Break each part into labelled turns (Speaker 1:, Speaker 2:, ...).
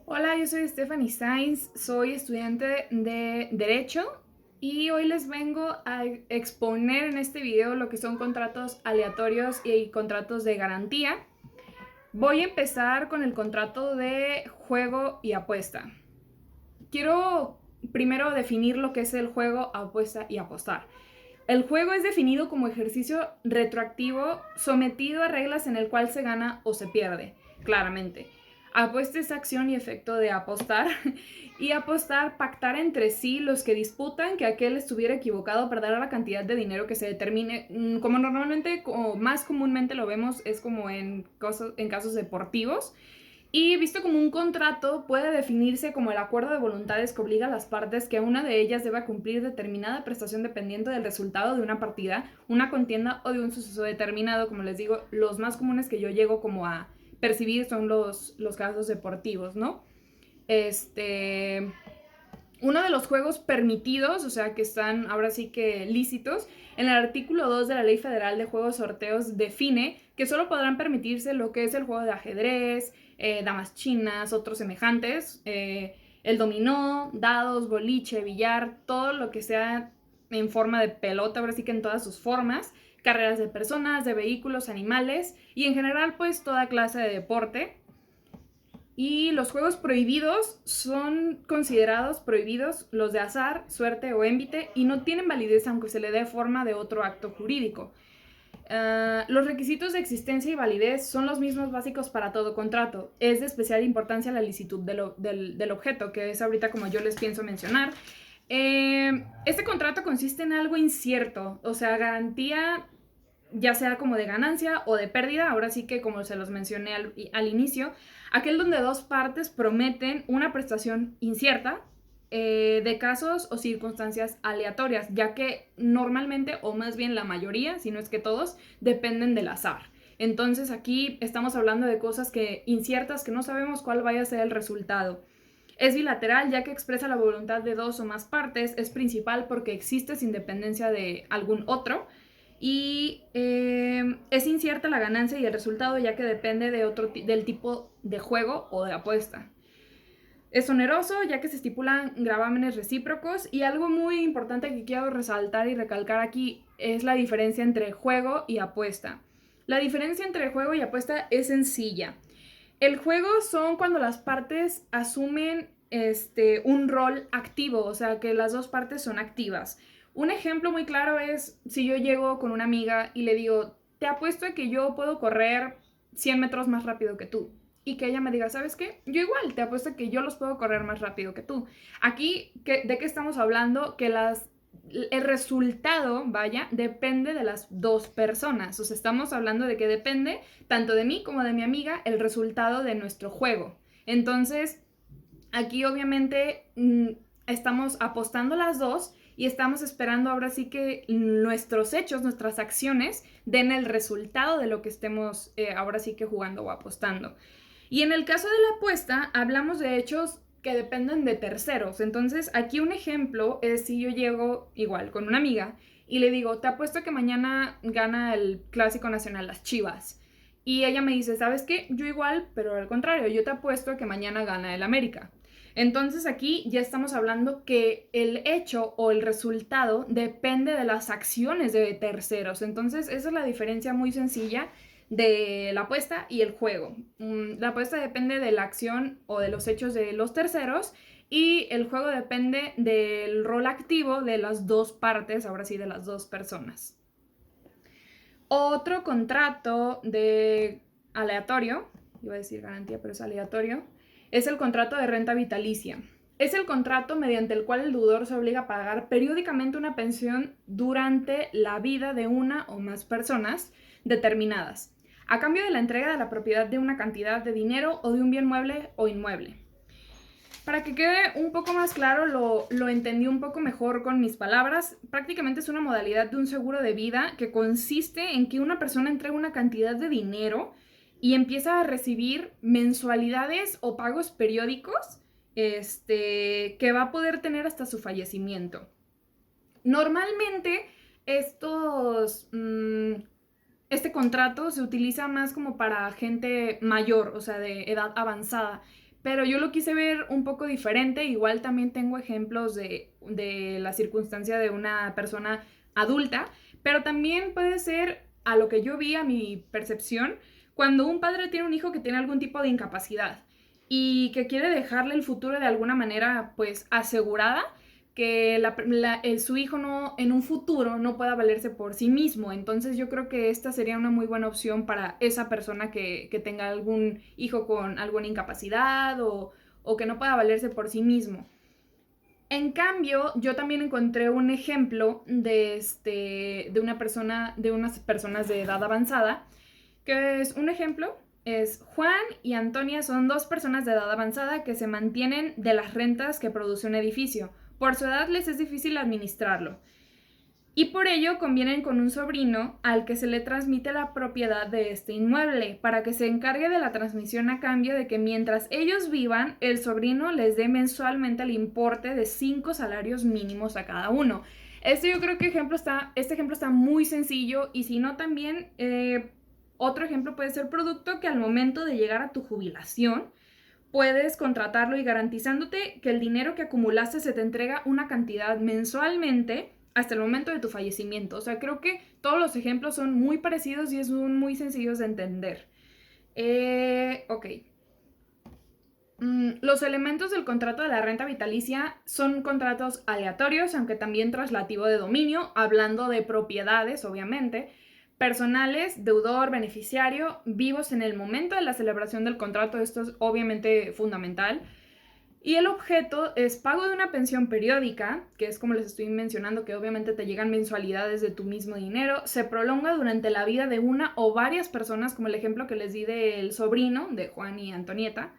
Speaker 1: Hola, yo soy Stephanie Sainz, soy estudiante de Derecho y hoy les vengo a exponer en este video lo que son contratos aleatorios y contratos de garantía. Voy a empezar con el contrato de juego y apuesta. Quiero primero definir lo que es el juego, apuesta y apostar. El juego es definido como ejercicio retroactivo sometido a reglas en el cual se gana o se pierde, claramente. Apuesta es acción y efecto de apostar. Y apostar, pactar entre sí los que disputan que aquel estuviera equivocado para dar la cantidad de dinero que se determine. Como normalmente, como más comúnmente lo vemos, es como en casos deportivos. Y visto como un contrato, puede definirse como el acuerdo de voluntades que obliga a las partes que una de ellas deba cumplir determinada prestación dependiente del resultado de una partida, una contienda o de un suceso determinado. Como les digo, los más comunes que yo llego como a percibir son los casos deportivos, ¿no? Uno de los juegos permitidos, o sea, que están ahora sí que lícitos, en el artículo 2 de la Ley Federal de Juegos Sorteos define que solo podrán permitirse lo que es el juego de ajedrez, damas chinas, otros semejantes, el dominó, dados, boliche, billar, todo lo que sea en forma de pelota, ahora sí que en todas sus formas, carreras de personas, de vehículos, animales y en general pues toda clase de deporte. Y los juegos prohibidos son considerados prohibidos los de azar, suerte o émbite y no tienen validez aunque se le dé forma de otro acto jurídico. Los requisitos de existencia y validez son los mismos básicos para todo contrato. Es de especial importancia la licitud del objeto, que es ahorita como yo les pienso mencionar. Este contrato consiste en algo incierto, o sea, garantía ya sea como de ganancia o de pérdida, ahora sí que como se los mencioné al inicio, aquel donde dos partes prometen una prestación incierta de casos o circunstancias aleatorias, ya que normalmente, o más bien la mayoría, si no es que todos, dependen del azar. Entonces aquí estamos hablando de cosas inciertas, que no sabemos cuál vaya a ser el resultado. Es bilateral, ya que expresa la voluntad de dos o más partes, es principal porque existe sin dependencia de algún otro, y es incierta la ganancia y el resultado, ya que depende del tipo de juego o de apuesta. Es oneroso, ya que se estipulan gravámenes recíprocos, y algo muy importante que quiero resaltar y recalcar aquí es la diferencia entre juego y apuesta. La diferencia entre juego y apuesta es sencilla. El juego son cuando las partes asumen un rol activo, o sea, que las dos partes son activas. Un ejemplo muy claro es si yo llego con una amiga y le digo, te apuesto a que yo puedo correr 100 metros más rápido que tú. Y que ella me diga, ¿sabes qué? Yo igual, te apuesto a que yo los puedo correr más rápido que tú. Aquí, ¿de qué estamos hablando? Que el resultado, vaya, depende de las dos personas. O sea, estamos hablando de que depende tanto de mí como de mi amiga el resultado de nuestro juego. Entonces, aquí obviamente estamos apostando las dos y estamos esperando ahora sí que nuestros hechos, nuestras acciones den el resultado de lo que estemos ahora sí que jugando o apostando. Y en el caso de la apuesta, hablamos de hechos que dependen de terceros. Entonces, aquí un ejemplo es si yo llego igual con una amiga y le digo, te apuesto que mañana gana el Clásico Nacional, las Chivas. Y ella me dice, ¿sabes qué? Yo igual, pero al contrario, yo te apuesto que mañana gana el América. Entonces aquí ya estamos hablando que el hecho o el resultado depende de las acciones de terceros. Entonces esa es la diferencia muy sencilla de la apuesta y el juego. La apuesta depende de la acción o de los hechos de los terceros, y el juego depende del rol activo de las dos partes, ahora sí, de las dos personas. Otro contrato de aleatorio, iba a decir garantía, pero es aleatorio, es el contrato de renta vitalicia. Es el contrato mediante el cual el deudor se obliga a pagar periódicamente una pensión durante la vida de una o más personas determinadas, a cambio de la entrega de la propiedad de una cantidad de dinero o de un bien mueble o inmueble. Para que quede un poco más claro, lo entendí un poco mejor con mis palabras. Prácticamente es una modalidad de un seguro de vida que consiste en que una persona entrega una cantidad de dinero y empieza a recibir mensualidades o pagos periódicos que va a poder tener hasta su fallecimiento. Normalmente este contrato se utiliza más como para gente mayor, o sea, de edad avanzada, pero yo lo quise ver un poco diferente. Igual también tengo ejemplos de la circunstancia de una persona adulta, pero también puede ser, a lo que yo vi, a mi percepción, cuando un padre tiene un hijo que tiene algún tipo de incapacidad y que quiere dejarle el futuro de alguna manera pues asegurada, que su hijo no, en un futuro no pueda valerse por sí mismo. Entonces yo creo que esta sería una muy buena opción para esa persona que tenga algún hijo con alguna incapacidad o que no pueda valerse por sí mismo. En cambio, yo también encontré un ejemplo de una persona, de unas personas de edad avanzada, que es un ejemplo, es Juan y Antonia, son dos personas de edad avanzada que se mantienen de las rentas que produce un edificio. Por su edad les es difícil administrarlo y por ello convienen con un sobrino al que se le transmite la propiedad de este inmueble para que se encargue de la transmisión a cambio de que mientras ellos vivan, el sobrino les dé mensualmente el importe de 5 salarios mínimos a cada uno. Yo creo que este ejemplo está muy sencillo, y si no también otro ejemplo puede ser producto que al momento de llegar a tu jubilación puedes contratarlo y garantizándote que el dinero que acumulaste se te entrega una cantidad mensualmente hasta el momento de tu fallecimiento. O sea, creo que todos los ejemplos son muy parecidos y son muy sencillos de entender. Ok. Los elementos del contrato de la renta vitalicia son contratos aleatorios, aunque también traslativo de dominio, hablando de propiedades, obviamente, personales, deudor, beneficiario, vivos en el momento de la celebración del contrato. Esto es obviamente fundamental. Y el objeto es pago de una pensión periódica, que es como les estoy mencionando, que obviamente te llegan mensualidades de tu mismo dinero, se prolonga durante la vida de una o varias personas, como el ejemplo que les di del sobrino de Juan y Antonieta,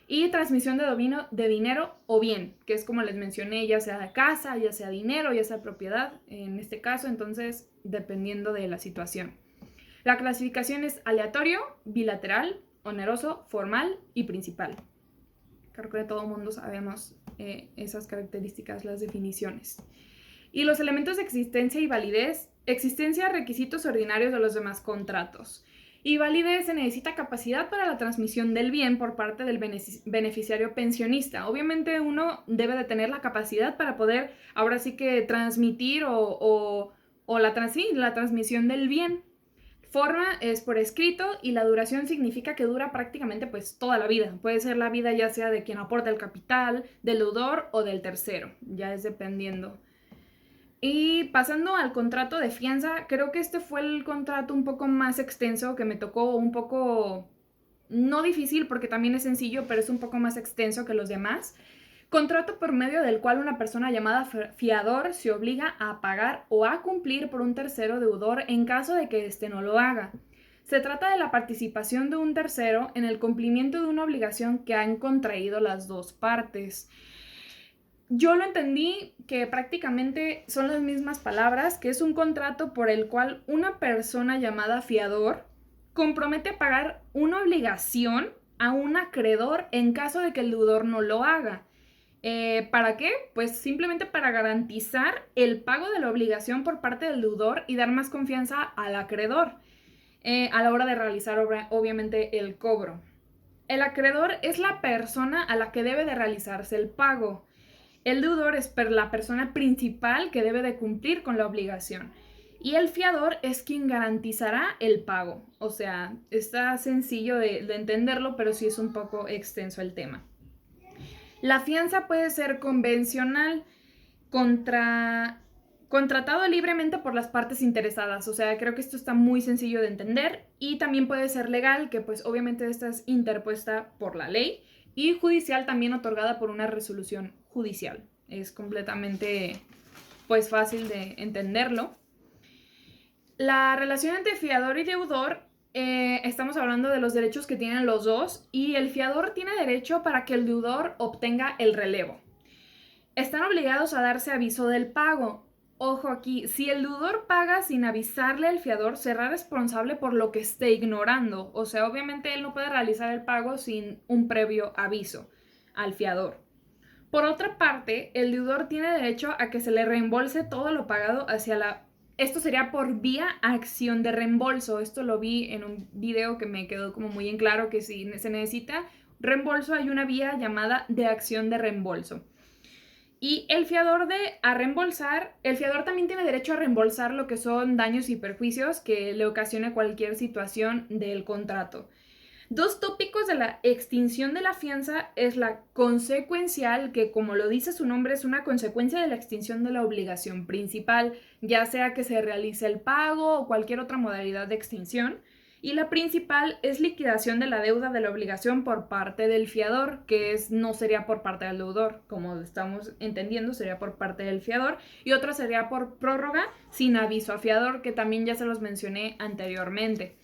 Speaker 1: y transmisión de dinero o bien, que es como les mencioné, ya sea casa, ya sea dinero, ya sea propiedad, en este caso, entonces dependiendo de la situación. La clasificación es aleatorio, bilateral, oneroso, formal y principal. Creo que todo el mundo sabemos esas características, las definiciones. Y los elementos de existencia y validez. Existencia, requisitos ordinarios de los demás contratos. Y validez, se necesita capacidad para la transmisión del bien por parte del beneficiario pensionista. Obviamente uno debe de tener la capacidad para poder ahora sí que transmitir la transmisión del bien. Forma es por escrito y la duración significa que dura prácticamente pues toda la vida. Puede ser la vida ya sea de quien aporta el capital, del deudor o del tercero, ya es dependiendo. Y pasando al contrato de fianza, creo que este fue el contrato un poco más extenso, que me tocó un poco, no difícil porque también es sencillo, pero es un poco más extenso que los demás. Contrato por medio del cual una persona llamada fiador se obliga a pagar o a cumplir por un tercero deudor en caso de que éste no lo haga. Se trata de la participación de un tercero en el cumplimiento de una obligación que han contraído las dos partes. Yo lo entendí que prácticamente son las mismas palabras, que es un contrato por el cual una persona llamada fiador compromete a pagar una obligación a un acreedor en caso de que el deudor no lo haga. ¿Para qué? Pues simplemente para garantizar el pago de la obligación por parte del deudor y dar más confianza al acreedor a la hora de realizar obviamente el cobro. El acreedor es la persona a la que debe de realizarse el pago. El deudor es la persona principal que debe de cumplir con la obligación. Y el fiador es quien garantizará el pago. O sea, está sencillo de entenderlo, pero sí es un poco extenso el tema. La fianza puede ser convencional, contratado libremente por las partes interesadas. O sea, creo que esto está muy sencillo de entender. Y también puede ser legal, que pues obviamente esta es interpuesta por la ley. Y judicial, también otorgada por una resolución judicial. Es completamente pues fácil de entenderlo. La relación entre fiador y deudor, estamos hablando de los derechos que tienen los dos, y el fiador tiene derecho para que el deudor obtenga el relevo. Están obligados a darse aviso del pago. Ojo aquí, si el deudor paga sin avisarle al fiador, será responsable por lo que esté ignorando. O sea, obviamente él no puede realizar el pago sin un previo aviso al fiador. Por otra parte, el deudor tiene derecho a que se le reembolse todo lo pagado Esto sería por vía acción de reembolso. Esto lo vi en un video que me quedó como muy en claro, que si se necesita reembolso hay una vía llamada de acción de reembolso. Y el fiador el fiador también tiene derecho a reembolsar lo que son daños y perjuicios que le ocasione cualquier situación del contrato. Dos tópicos de la extinción de la fianza es la consecuencial, que como lo dice su nombre es una consecuencia de la extinción de la obligación principal, ya sea que se realice el pago o cualquier otra modalidad de extinción. Y la principal es liquidación de la deuda de la obligación por parte del fiador, no sería por parte del deudor, como estamos entendiendo, sería por parte del fiador. Y otra sería por prórroga sin aviso a fiador, que también ya se los mencioné anteriormente.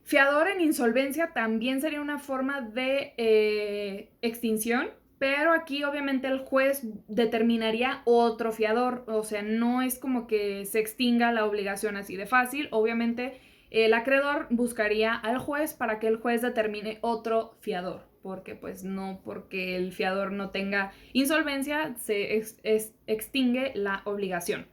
Speaker 1: Fiador en insolvencia también sería una forma de extinción, pero aquí obviamente el juez determinaría otro fiador, o sea, no es como que se extinga la obligación así de fácil. Obviamente el acreedor buscaría al juez para que el juez determine otro fiador, porque pues no porque el fiador no tenga insolvencia se extingue la obligación.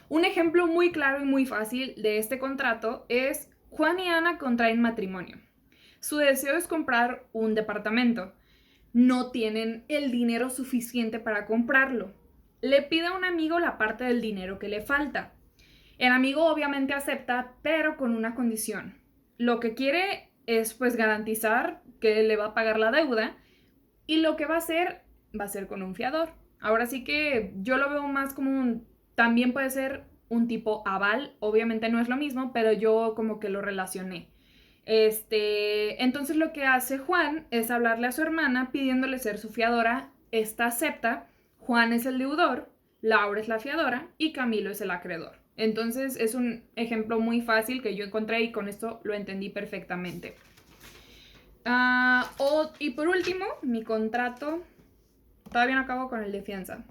Speaker 1: Un ejemplo muy claro y muy fácil de este contrato es Juan y Ana contraen matrimonio. Su deseo es comprar un departamento. No tienen el dinero suficiente para comprarlo. Le pide a un amigo la parte del dinero que le falta. El amigo obviamente acepta, pero con una condición. Lo que quiere es pues garantizar que le va a pagar la deuda, y lo que va a ser con un fiador. Ahora sí que yo lo veo más como también puede ser un tipo aval, obviamente no es lo mismo, pero yo como que lo relacioné. Entonces lo que hace Juan es hablarle a su hermana pidiéndole ser su fiadora. Esta acepta, Juan es el deudor, Laura es la fiadora y Camilo es el acreedor. Entonces es un ejemplo muy fácil que yo encontré y con esto lo entendí perfectamente. Y por último, mi contrato, todavía no acabo con el de fianza.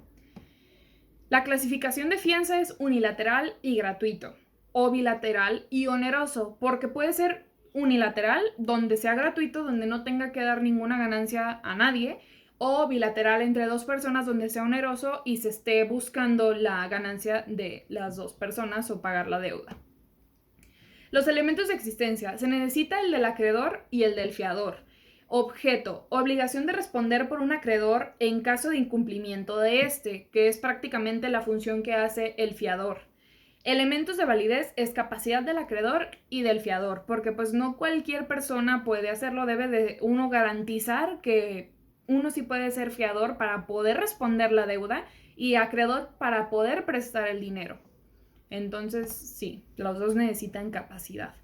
Speaker 1: La clasificación de fianza es unilateral y gratuito, o bilateral y oneroso, porque puede ser unilateral, donde sea gratuito, donde no tenga que dar ninguna ganancia a nadie, o bilateral entre dos personas, donde sea oneroso y se esté buscando la ganancia de las dos personas o pagar la deuda. Los elementos de existencia. Se necesita el del acreedor y el del fiador. Objeto. Obligación de responder por un acreedor en caso de incumplimiento de este, que es prácticamente la función que hace el fiador. Elementos de validez es capacidad del acreedor y del fiador, porque pues no cualquier persona puede hacerlo, debe de uno garantizar que uno sí puede ser fiador para poder responder la deuda y acreedor para poder prestar el dinero. Entonces, sí, los dos necesitan capacidad.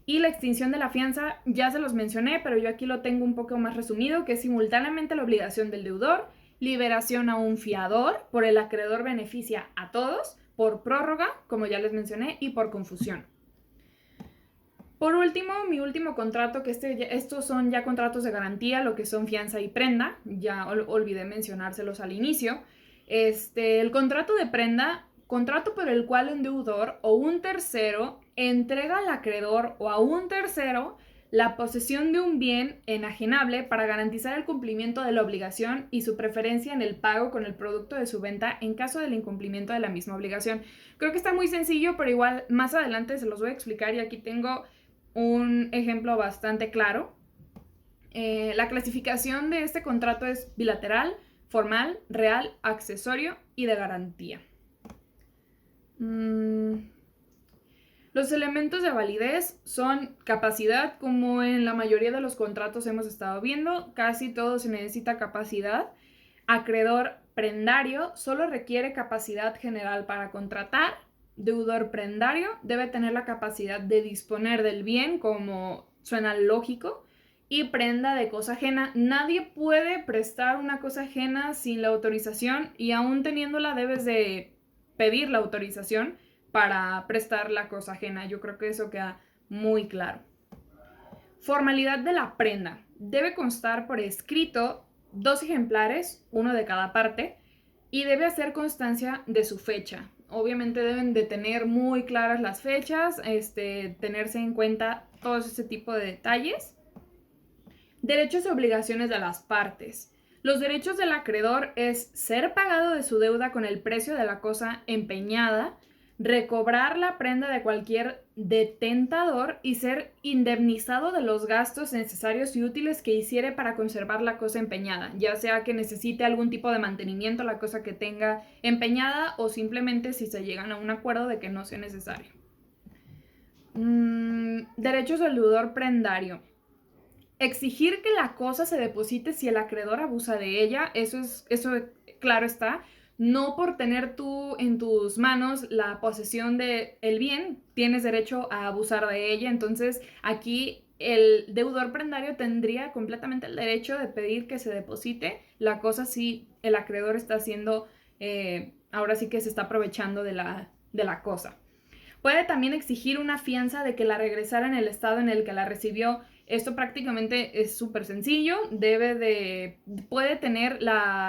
Speaker 1: Y la extinción de la fianza, ya se los mencioné, pero yo aquí lo tengo un poco más resumido, que es simultáneamente la obligación del deudor, liberación a un fiador, por el acreedor beneficia a todos, por prórroga, como ya les mencioné, y por confusión. Por último, mi último contrato, que estos son ya contratos de garantía, lo que son fianza y prenda, ya olvidé mencionárselos al inicio. El contrato de prenda, contrato por el cual un deudor o un tercero entrega al acreedor o a un tercero la posesión de un bien enajenable para garantizar el cumplimiento de la obligación y su preferencia en el pago con el producto de su venta en caso del incumplimiento de la misma obligación. Creo que está muy sencillo, pero igual más adelante se los voy a explicar y aquí tengo un ejemplo bastante claro. La clasificación de este contrato es bilateral, formal, real, accesorio y de garantía. Los elementos de validez son capacidad, como en la mayoría de los contratos hemos estado viendo, casi todo se necesita capacidad. Acreedor prendario solo requiere capacidad general para contratar. Deudor prendario debe tener la capacidad de disponer del bien, como suena lógico. Y prenda de cosa ajena. Nadie puede prestar una cosa ajena sin la autorización, y aún teniéndola debes de pedir la autorización para prestar la cosa ajena. Yo creo que eso queda muy claro. Formalidad de la prenda. Debe constar por escrito 2 ejemplares, uno de cada parte, y debe hacer constancia de su fecha. Obviamente deben de tener muy claras las fechas, tenerse en cuenta todos ese tipo de detalles. Derechos y obligaciones de las partes. Los derechos del acreedor es ser pagado de su deuda con el precio de la cosa empeñada, recobrar la prenda de cualquier de tentador y ser indemnizado de los gastos necesarios y útiles que hiciere para conservar la cosa empeñada, ya sea que necesite algún tipo de mantenimiento la cosa que tenga empeñada o simplemente si se llegan a un acuerdo de que no sea necesario. Derechos del deudor prendario. Exigir que la cosa se deposite si el acreedor abusa de ella, eso claro está. No por tener tú en tus manos la posesión del bien, tienes derecho a abusar de ella. Entonces aquí el deudor prendario tendría completamente el derecho de pedir que se deposite la cosa si el acreedor está haciendo, ahora sí que se está aprovechando de la cosa. Puede también exigir una fianza de que la regresara en el estado en el que la recibió. Esto prácticamente es súper sencillo. Puede tener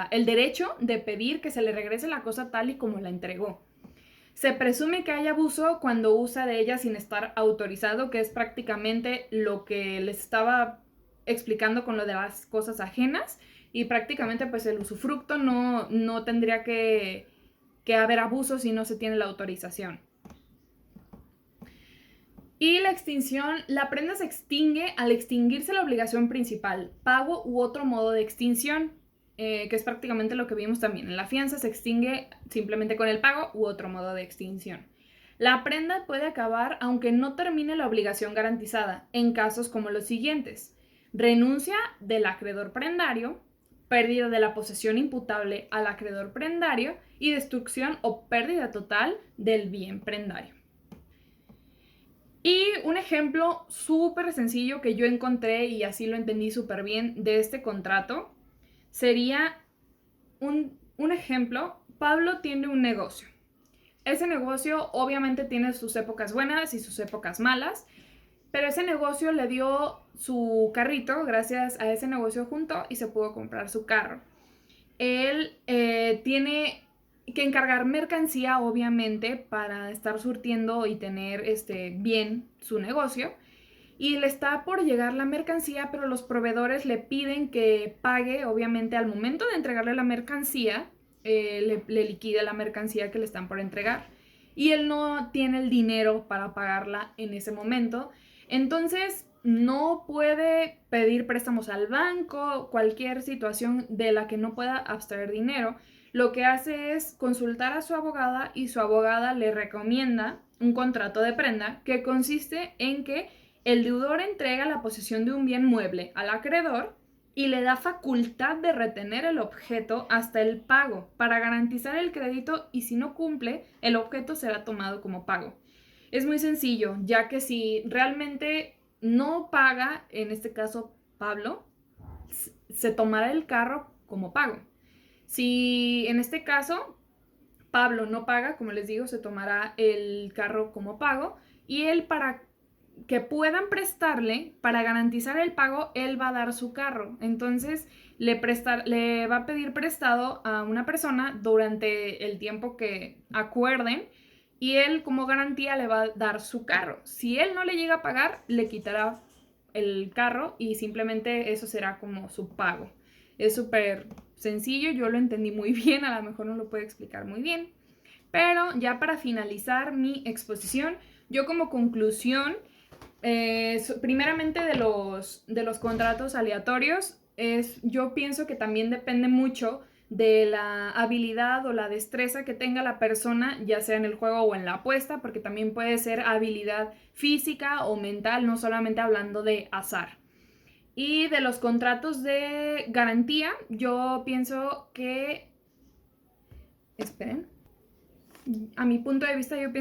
Speaker 1: el derecho de pedir que se le regrese la cosa tal y como la entregó. Se presume que hay abuso cuando usa de ella sin estar autorizado, que es prácticamente lo que les estaba explicando con lo de las cosas ajenas. Y prácticamente pues el usufructo no tendría que haber abuso si no se tiene la autorización. Y la extinción, la prenda se extingue al extinguirse la obligación principal, pago u otro modo de extinción, que es prácticamente lo que vimos también. En la fianza se extingue simplemente con el pago u otro modo de extinción. La prenda puede acabar aunque no termine la obligación garantizada, en casos como los siguientes: renuncia del acreedor prendario, pérdida de la posesión imputable al acreedor prendario y destrucción o pérdida total del bien prendario. Y un ejemplo súper sencillo que yo encontré y así lo entendí súper bien de este contrato sería un ejemplo. Pablo tiene un negocio. Ese negocio obviamente tiene sus épocas buenas y sus épocas malas, pero ese negocio le dio su carrito, gracias a ese negocio junto y se pudo comprar su carro. Él tiene que encargar mercancía, obviamente, para estar surtiendo y tener bien su negocio. Y le está por llegar la mercancía, pero los proveedores le piden que pague, obviamente, al momento de entregarle la mercancía, le liquide la mercancía que le están por entregar. Y él no tiene el dinero para pagarla en ese momento. Entonces, no puede pedir préstamos al banco, cualquier situación de la que no pueda abstraer dinero. Lo que hace es consultar a su abogada y su abogada le recomienda un contrato de prenda que consiste en que el deudor entrega la posesión de un bien mueble al acreedor y le da facultad de retener el objeto hasta el pago para garantizar el crédito, y si no cumple, el objeto será tomado como pago. Es muy sencillo, ya que si realmente no paga, en este caso Pablo, se tomará el carro como pago. Si en este caso Pablo no paga, como les digo, se tomará el carro como pago, y él, para que puedan prestarle, para garantizar el pago, él va a dar su carro. Entonces le va a pedir prestado a una persona durante el tiempo que acuerden, y él como garantía le va a dar su carro. Si él no le llega a pagar, le quitará el carro y simplemente eso será como su pago. Es súper sencillo, yo lo entendí muy bien, a lo mejor no lo puedo explicar muy bien. Pero ya para finalizar mi exposición, yo como conclusión, primeramente de los contratos aleatorios, yo pienso que también depende mucho de la habilidad o la destreza que tenga la persona, ya sea en el juego o en la apuesta, porque también puede ser habilidad física o mental, no solamente hablando de azar. Y de los contratos de garantía, yo pienso que... Esperen. A mi punto de vista, yo pienso